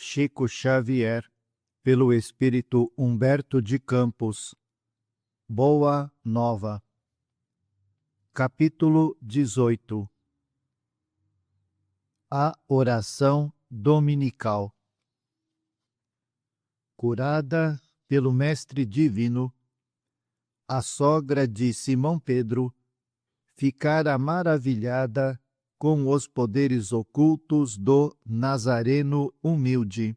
Chico Xavier, pelo Espírito Humberto de Campos. Boa Nova. Capítulo 18. A oração dominical. Curada pelo Mestre Divino, a sogra de Simão Pedro ficara maravilhada com os poderes ocultos do Nazareno humilde,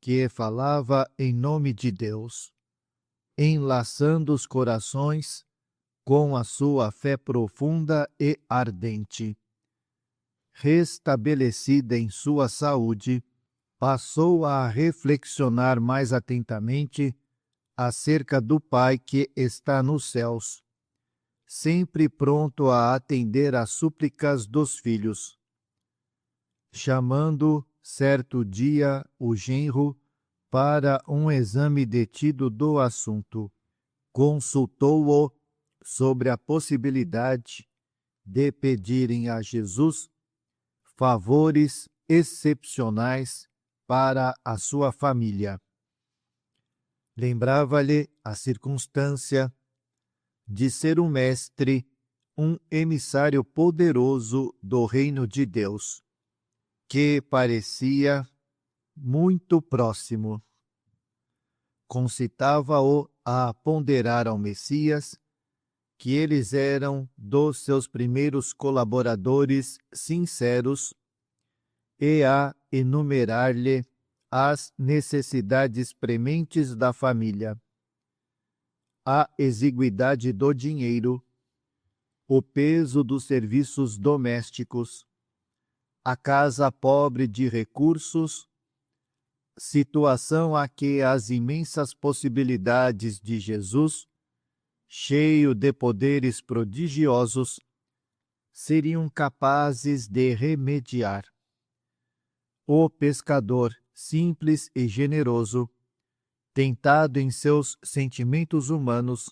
que falava em nome de Deus, enlaçando os corações com a sua fé profunda e ardente. Restabelecida em sua saúde, passou a reflexionar mais atentamente acerca do Pai que está nos céus, sempre pronto a atender às súplicas dos filhos. Chamando certo dia o genro para um exame detido do assunto, consultou-o sobre a possibilidade de pedirem a Jesus favores excepcionais para a sua família. Lembrava-lhe a circunstância de ser um mestre, um emissário poderoso do reino de Deus, que parecia muito próximo. Concitava-o a ponderar ao Messias que eles eram dos seus primeiros colaboradores sinceros e a enumerar-lhe as necessidades prementes da família, a exiguidade do dinheiro, o peso dos serviços domésticos, a casa pobre de recursos, situação a que as imensas possibilidades de Jesus, cheio de poderes prodigiosos, seriam capazes de remediar. O pescador, simples e generoso, tentado em seus sentimentos humanos,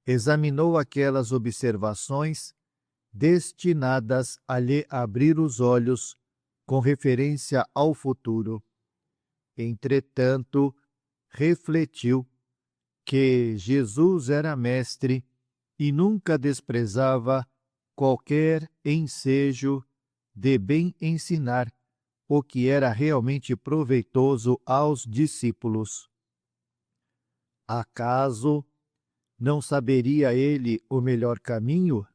examinou aquelas observações destinadas a lhe abrir os olhos com referência ao futuro. Entretanto, refletiu que Jesus era mestre e nunca desprezava qualquer ensejo de bem ensinar o que era realmente proveitoso aos discípulos. Acaso não saberia ele o melhor caminho?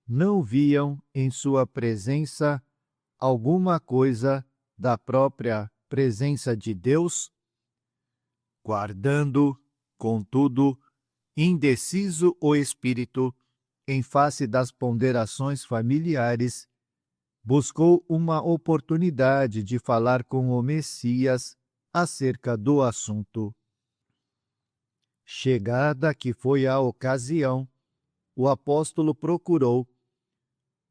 Não viam em sua presença alguma coisa da própria presença de Deus? Guardando, contudo, indeciso o espírito, em face das ponderações familiares, buscou uma oportunidade de falar com o Messias acerca do assunto. Chegada que foi a ocasião, o apóstolo procurou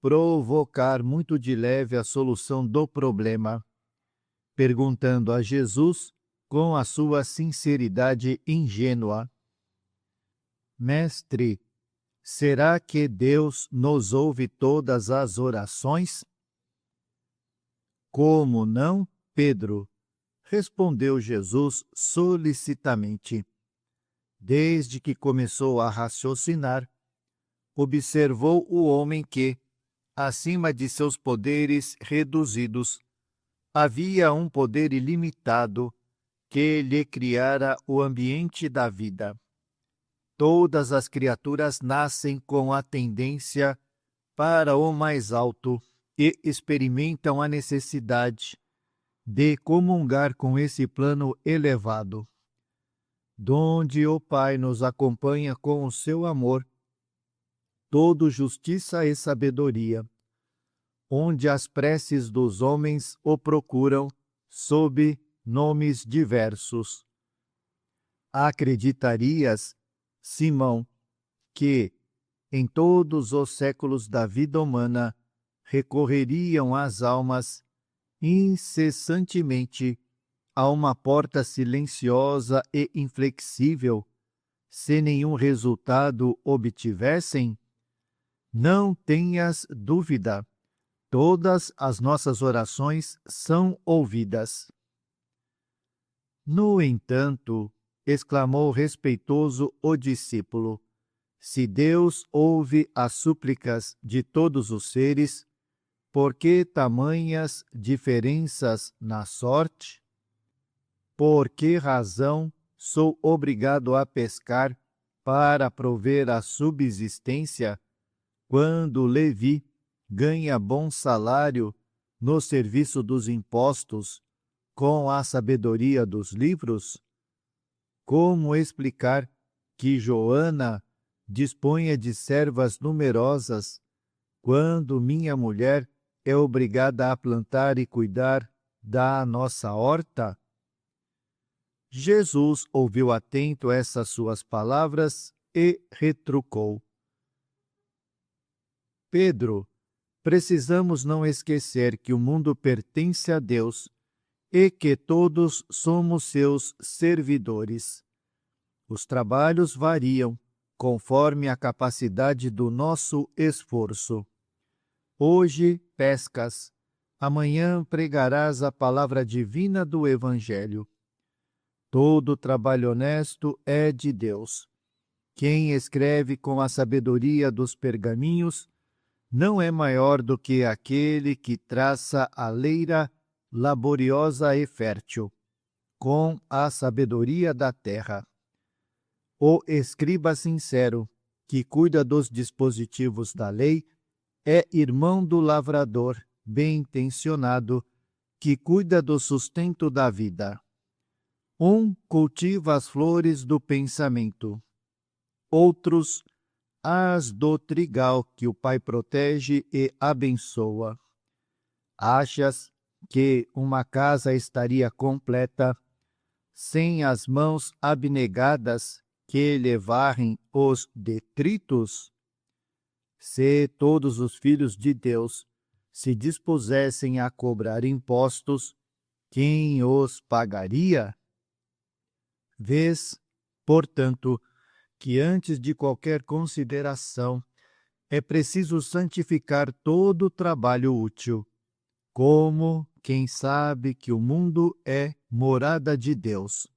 provocar muito de leve a solução do problema, perguntando a Jesus com a sua sinceridade ingênua: Mestre, será que Deus nos ouve todas as orações? Como não, Pedro? Respondeu Jesus solicitamente. Desde que começou a raciocinar, observou o homem que, acima de seus poderes reduzidos, havia um poder ilimitado que lhe criara o ambiente da vida. Todas as criaturas nascem com a tendência para o mais alto e experimentam a necessidade de comungar com esse plano elevado, donde o Pai nos acompanha com o seu amor, todo justiça e sabedoria, onde as preces dos homens o procuram sob nomes diversos. Acreditarias, Simão, que, em todos os séculos da vida humana, recorreriam as almas incessantemente a uma porta silenciosa e inflexível, se nenhum resultado obtivessem? Não tenhas dúvida, todas as nossas orações são ouvidas. No entanto, exclamou respeitoso o discípulo, se Deus ouve as súplicas de todos os seres, por que tamanhas diferenças na sorte? Por que razão sou obrigado a pescar para prover a subsistência, quando Levi ganha bom salário no serviço dos impostos com a sabedoria dos livros? Como explicar que Joana disponha de servas numerosas, quando minha mulher é obrigada a plantar e cuidar da nossa horta? Jesus ouviu atento essas suas palavras e retrucou: Pedro, precisamos não esquecer que o mundo pertence a Deus e que todos somos seus servidores. Os trabalhos variam conforme a capacidade do nosso esforço. Hoje pescas, amanhã pregarás a palavra divina do Evangelho. Todo trabalho honesto é de Deus. Quem escreve com a sabedoria dos pergaminhos não é maior do que aquele que traça a leira laboriosa e fértil, com a sabedoria da terra. O escriba sincero, que cuida dos dispositivos da lei, é irmão do lavrador bem-intencionado, que cuida do sustento da vida. Um cultiva as flores do pensamento, outros as do trigal que o Pai protege e abençoa. Achas que uma casa estaria completa sem as mãos abnegadas que lhe varrem os detritos? Se todos os filhos de Deus se dispusessem a cobrar impostos, quem os pagaria? Vês, portanto, que antes de qualquer consideração é preciso santificar todo o trabalho útil, como quem sabe que o mundo é morada de Deus.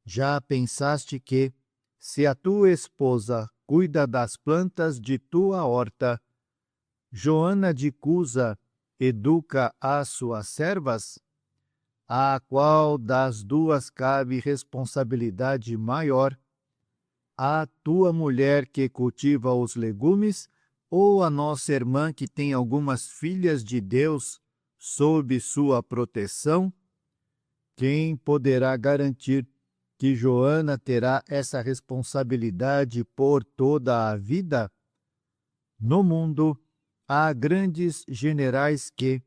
Já pensaste que, se a tua esposa cuida das plantas de tua horta, Joana de Cusa educa as suas servas? A qual das duas cabe responsabilidade maior? A tua mulher que cultiva os legumes ou a nossa irmã que tem algumas filhas de Deus sob sua proteção? Quem poderá garantir que Joana terá essa responsabilidade por toda a vida? No mundo, há grandes generais que,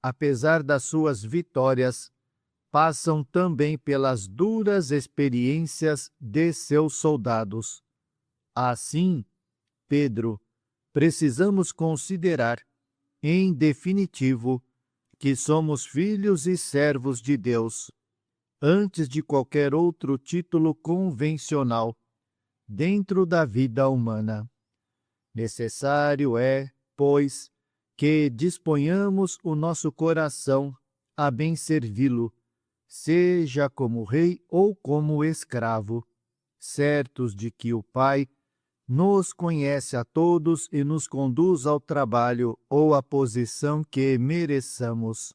apesar das suas vitórias, passam também pelas duras experiências de seus soldados. Assim, Pedro, precisamos considerar, em definitivo, que somos filhos e servos de Deus, antes de qualquer outro título convencional, dentro da vida humana. Necessário é, pois, que disponhamos o nosso coração a bem servi-lo, seja como rei ou como escravo, certos de que o Pai nos conhece a todos e nos conduz ao trabalho ou à posição que mereçamos.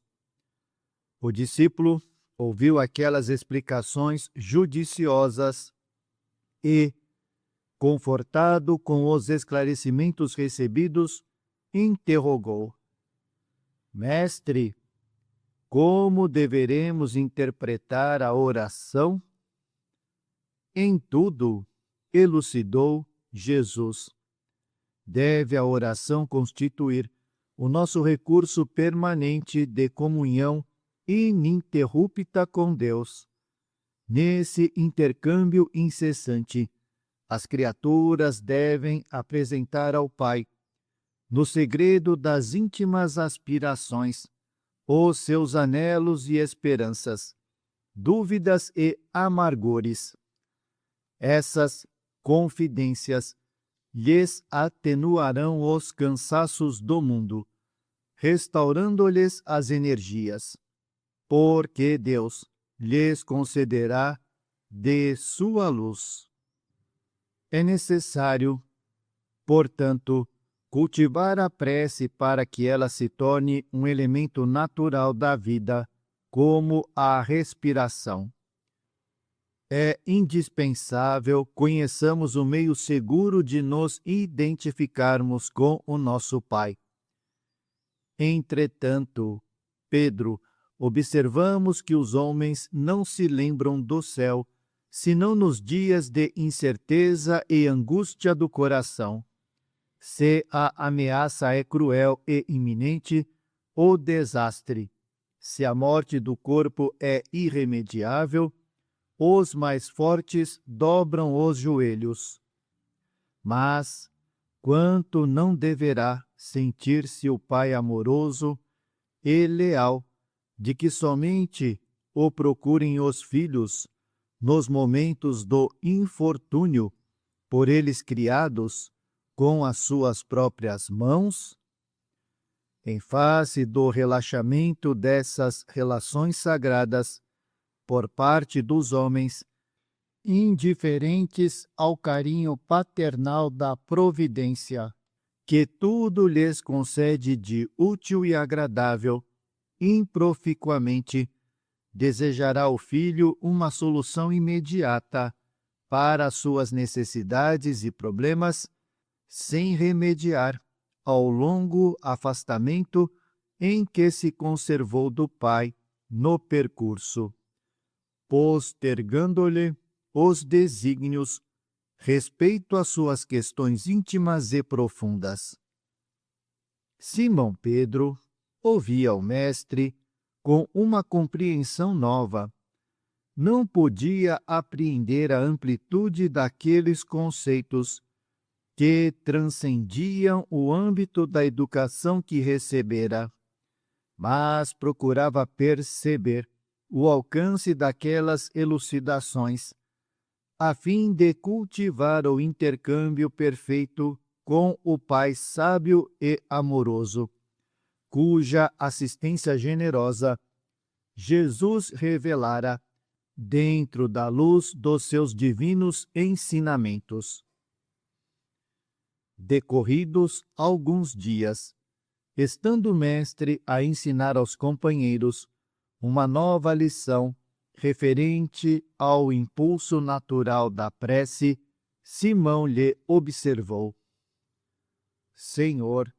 O discípulo ouviu aquelas explicações judiciosas e, confortado com os esclarecimentos recebidos, interrogou: Mestre, como deveremos interpretar a oração? Em tudo, elucidou Jesus. Deve a oração constituir o nosso recurso permanente de comunhão ininterrupta com Deus. Nesse intercâmbio incessante, as criaturas devem apresentar ao Pai, no segredo das íntimas aspirações, os seus anelos e esperanças, dúvidas e amargores. Essas confidências lhes atenuarão os cansaços do mundo, restaurando-lhes as energias, porque Deus lhes concederá de sua luz. É necessário, portanto, cultivar a prece para que ela se torne um elemento natural da vida, como a respiração. É indispensável conheçamos o meio seguro de nos identificarmos com o nosso Pai. Entretanto, Pedro, observamos que os homens não se lembram do céu, senão nos dias de incerteza e angústia do coração. Se a ameaça é cruel e iminente, o desastre. Se a morte do corpo é irremediável, os mais fortes dobram os joelhos. Mas quanto não deverá sentir-se o Pai amoroso e leal, de que somente o procurem os filhos nos momentos do infortúnio, por eles criados com as suas próprias mãos? Em face do relaxamento dessas relações sagradas por parte dos homens, indiferentes ao carinho paternal da providência, que tudo lhes concede de útil e agradável, improficuamente, desejará o filho uma solução imediata para suas necessidades e problemas, sem remediar ao longo afastamento em que se conservou do Pai no percurso, postergando-lhe os desígnios respeito às suas questões íntimas e profundas. Simão Pedro ouvia o Mestre com uma compreensão nova. Não podia apreender a amplitude daqueles conceitos que transcendiam o âmbito da educação que recebera, mas procurava perceber o alcance daquelas elucidações, a fim de cultivar o intercâmbio perfeito com o Pai sábio e amoroso, cuja assistência generosa Jesus revelara dentro da luz dos seus divinos ensinamentos. Decorridos alguns dias, estando o Mestre a ensinar aos companheiros uma nova lição referente ao impulso natural da prece, Simão lhe observou: Senhor,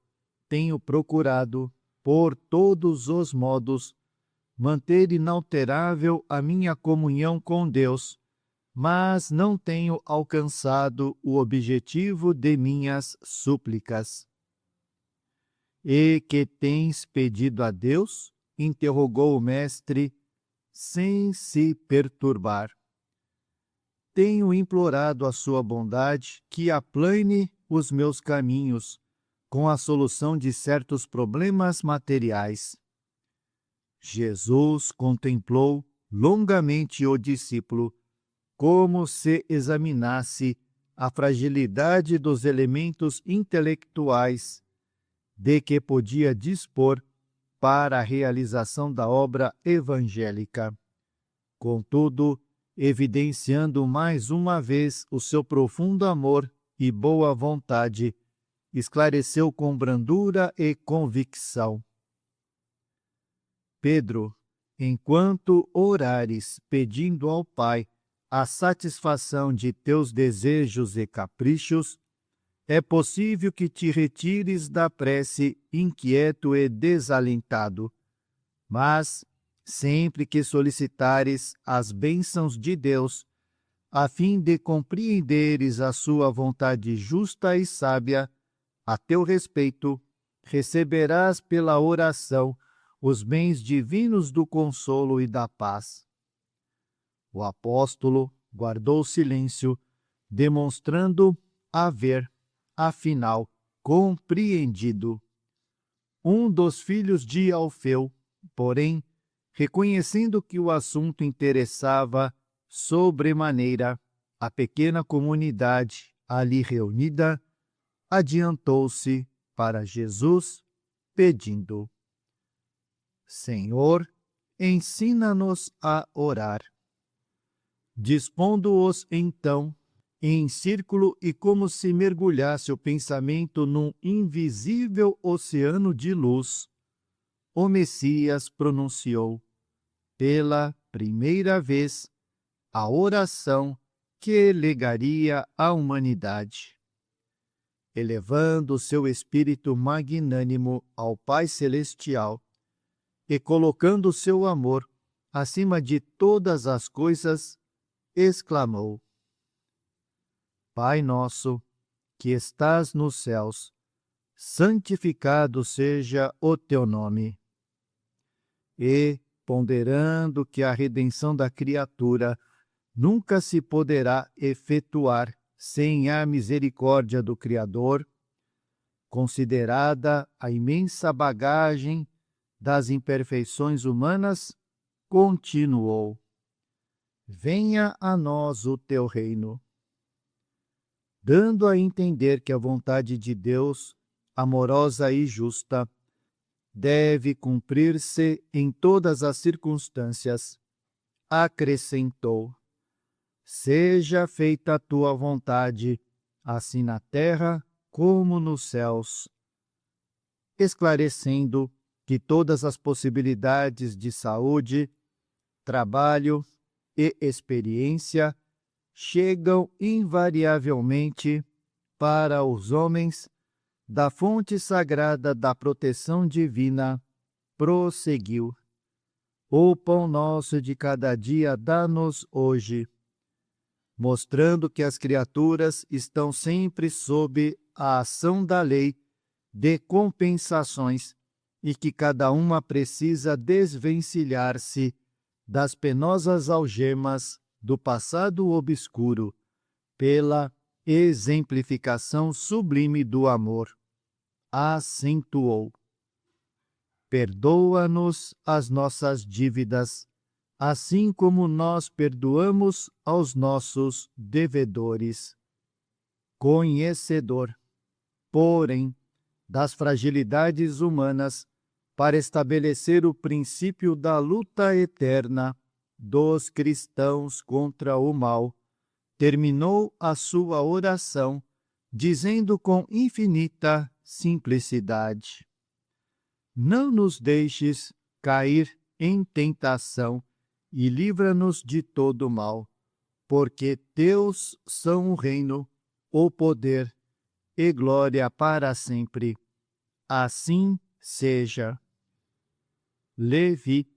tenho procurado, por todos os modos, manter inalterável a minha comunhão com Deus, mas não tenho alcançado o objetivo de minhas súplicas. E que tens pedido a Deus? Interrogou o Mestre, sem se perturbar. Tenho implorado a sua bondade que aplane os meus caminhos com a solução de certos problemas materiais. Jesus contemplou longamente o discípulo, como se examinasse a fragilidade dos elementos intelectuais de que podia dispor para a realização da obra evangélica. Contudo, evidenciando mais uma vez o seu profundo amor e boa vontade, esclareceu com brandura e convicção: Pedro, enquanto orares pedindo ao Pai a satisfação de teus desejos e caprichos, é possível que te retires da prece inquieto e desalentado, mas, sempre que solicitares as bênçãos de Deus, a fim de compreenderes a sua vontade justa e sábia, a teu respeito, receberás pela oração os bens divinos do consolo e da paz. O apóstolo guardou silêncio, demonstrando haver, afinal, compreendido. Um dos filhos de Alfeu, porém, reconhecendo que o assunto interessava sobremaneira a pequena comunidade ali reunida, adiantou-se para Jesus pedindo: Senhor, ensina-nos a orar. Dispondo-os, então, em círculo e como se mergulhasse o pensamento num invisível oceano de luz, o Messias pronunciou, pela primeira vez, a oração que legaria à humanidade. Elevando seu espírito magnânimo ao Pai Celestial e colocando seu amor acima de todas as coisas, exclamou: Pai nosso, que estás nos céus, santificado seja o teu nome. E, ponderando que a redenção da criatura nunca se poderá efetuar sem a misericórdia do Criador, considerada a imensa bagagem das imperfeições humanas, continuou: Venha a nós o teu reino. Dando a entender que a vontade de Deus, amorosa e justa, deve cumprir-se em todas as circunstâncias, acrescentou: Seja feita a tua vontade, assim na terra como nos céus, esclarecendo que todas as possibilidades de saúde, trabalho e experiência chegam invariavelmente para os homens da fonte sagrada da proteção divina, prosseguiu: O pão nosso de cada dia dá-nos hoje, mostrando que as criaturas estão sempre sob a ação da lei de compensações e que cada uma precisa desvencilhar-se das penosas algemas do passado obscuro pela exemplificação sublime do amor. Acentuou: Perdoa-nos as nossas dívidas, assim como nós perdoamos aos nossos devedores. Conhecedor, porém, das fragilidades humanas, para estabelecer o princípio da luta eterna dos cristãos contra o mal, terminou a sua oração dizendo com infinita simplicidade: Não nos deixes cair em tentação e livra-nos de todo mal, porque teus são o reino, o poder e glória para sempre. Assim seja. Levi,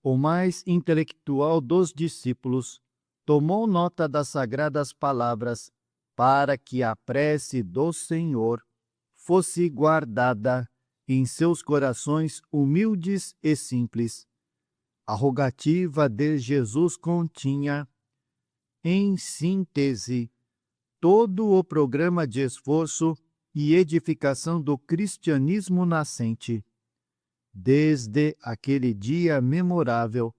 o mais intelectual dos discípulos, tomou nota das sagradas palavras para que a prece do Senhor fosse guardada em seus corações humildes e simples. A rogativa de Jesus continha, em síntese, todo o programa de esforço e edificação do cristianismo nascente. Desde aquele dia memorável,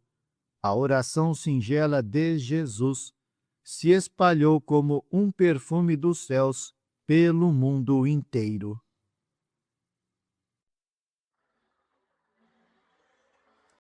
a oração singela de Jesus se espalhou como um perfume dos céus pelo mundo inteiro.